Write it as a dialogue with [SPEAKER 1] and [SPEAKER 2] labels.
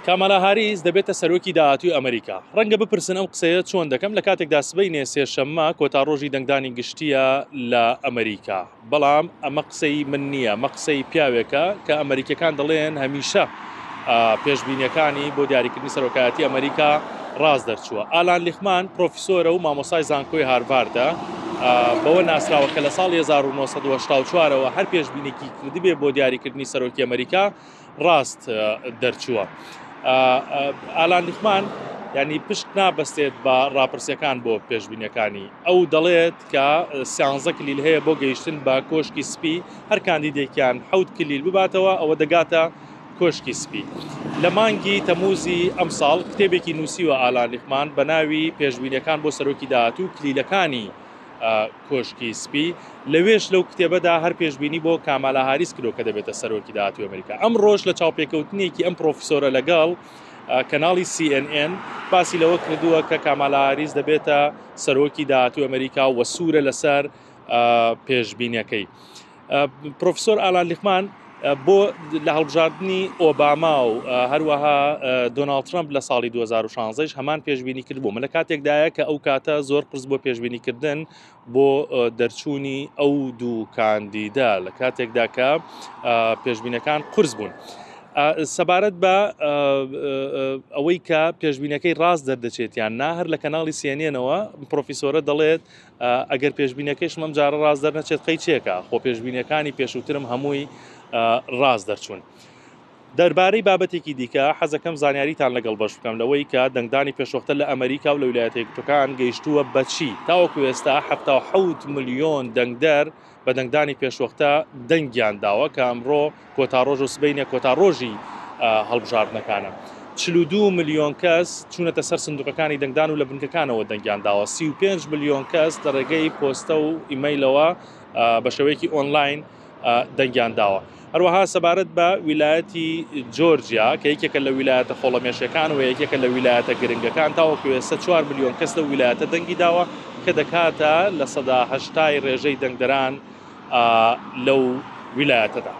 [SPEAKER 1] کامالا هاریس دەبێتە سەرۆکی داهاتووی ئەمریکا. ڕەنگە بپرسن ئەم قسەیە چۆن دەکەم لە کاتێکدا سبەینێ سێشەممە کۆتا ڕۆژی دەنگدانی گشتیە لە ئەمریکا. بەڵام ئەمە قسەی من نییە، مە قسەی پیاوێکە کە ئەمریکەکان دەڵێن هەمیشە پێشبینیەکانی بۆ دیاریکردنی سەرۆکایەتی ئەمریکا ڕاز دەرچووە. ئالان لیخمان پرۆفیسۆرە و مامۆسای زانکۆی هارڤاردە بەوە ناسراوە کە لە ساڵی 1984ەوە هەر پێشبینێکی کردی بێ بۆ دیاریکردنی سەرۆکی ئەمریکا ڕاست دەرچووە. ئالان لیخمان ینی پشت نابەستێت بە ڕاپرسیەکان بۆ پێشبینیەکانی ئەو دەڵێت کە 13 کلیل هەیە بۆ گەیشتن بە کۆشکی سپی هەر کاندیدێکیان 7 کلیل بباتەوە ئەوە دەگاتە کۆشکی سپی. لە مانگی تەموزی ئەم ساڵ کتێبێکی نووسیوە ئالان لیخمان بە ناوی پێشبینیەکان بۆ سەرۆکی داهاتوو کلیلەکانی کۆشکی سپی. لەوێش لەو کتێبەدا هەر پێشبینی بۆ کامالا هاریس کردو کە دەبێتە سەرۆکی داهاتووی ئەمریکا. ئەم ڕۆژ لە چاوپێکەوتنێکی ئەم پرۆفیسۆرە لەگەڵ کەناڵی CNN باسی لەوە کردووە کە کامالا هاریس دەبێتە سەرۆکی داهاتووی ئەمریکا و سوورە لەسەر پێشبینیەکەی. پرۆفیسۆر ئالان لیخمان بۆ لە هەڵبژاردننی ئۆباما و هەروەها دۆناڵد ترامپ لە ساڵی 2016 هەمان پێشبینی کرد بوو. من لە کاتێکدایە کە ئەو کاتە زۆر قرس بۆ پێشبینیکردن بۆ دەرچوونی ئەو دوو کاندیدا لە کاتێکدا کە پێشبینەکان قرس بوون. سەبارەت بە ئەوەی کە پێشبینەکەی ڕاست دەردەچێت یان نا هەر لە کەناڵی سێنێنەوە پرۆفیسۆرە دەڵێت ئەگەر پێشبینەکەیش مەم جارە ڕاست دەرنەچێت قەی چێکە خۆ پێشبینەکانی پێشووترم هەمووی ڕاست دەرچوون. دەربارەی بابەتێکی دیکە حەزەکەم زانیاریتان لەگەڵ بەش بکەم لەوەی کە دەنگدانی پێشوەختە لە ئەمریکا و لە ویلایەتە یەکگرتووەکان گەیشتووە بەچی. تاوەکو ئێستا 7 ملیۆن دەنگدەر بە دەنگدانی پێشوەختە دەنگیان داوە کە ئەمڕۆ کۆتا ڕۆژ و سبەینە کۆتا ڕۆژی هەڵبژاردنەکانە. 42 ملیۆن کەس چوونەتە سەر سندوقەکانی دەنگدان و لە بنکەکانەوە دەنگیان داوە. 35 ملیۆن کەس لە ڕێگەی پۆستە و ئیمەیلەوە بە شێوەیەکی ئۆنلاین دەنگیان داوە. هەروەها سەبارەت بە ویلایەتی جۆرجیا کە یەکێکە لە ویلایەتە خۆڵەمێشیەکان و یەکێکە لە ویلایەتە گرنگەکان تاوەکو ئێستا 4 ملیۆن کەس لە ویلایەتە دەنگی داوە کە دەکاتە لە 80% ڕێژەی دەنگدەران لەو ویلایەتەدا.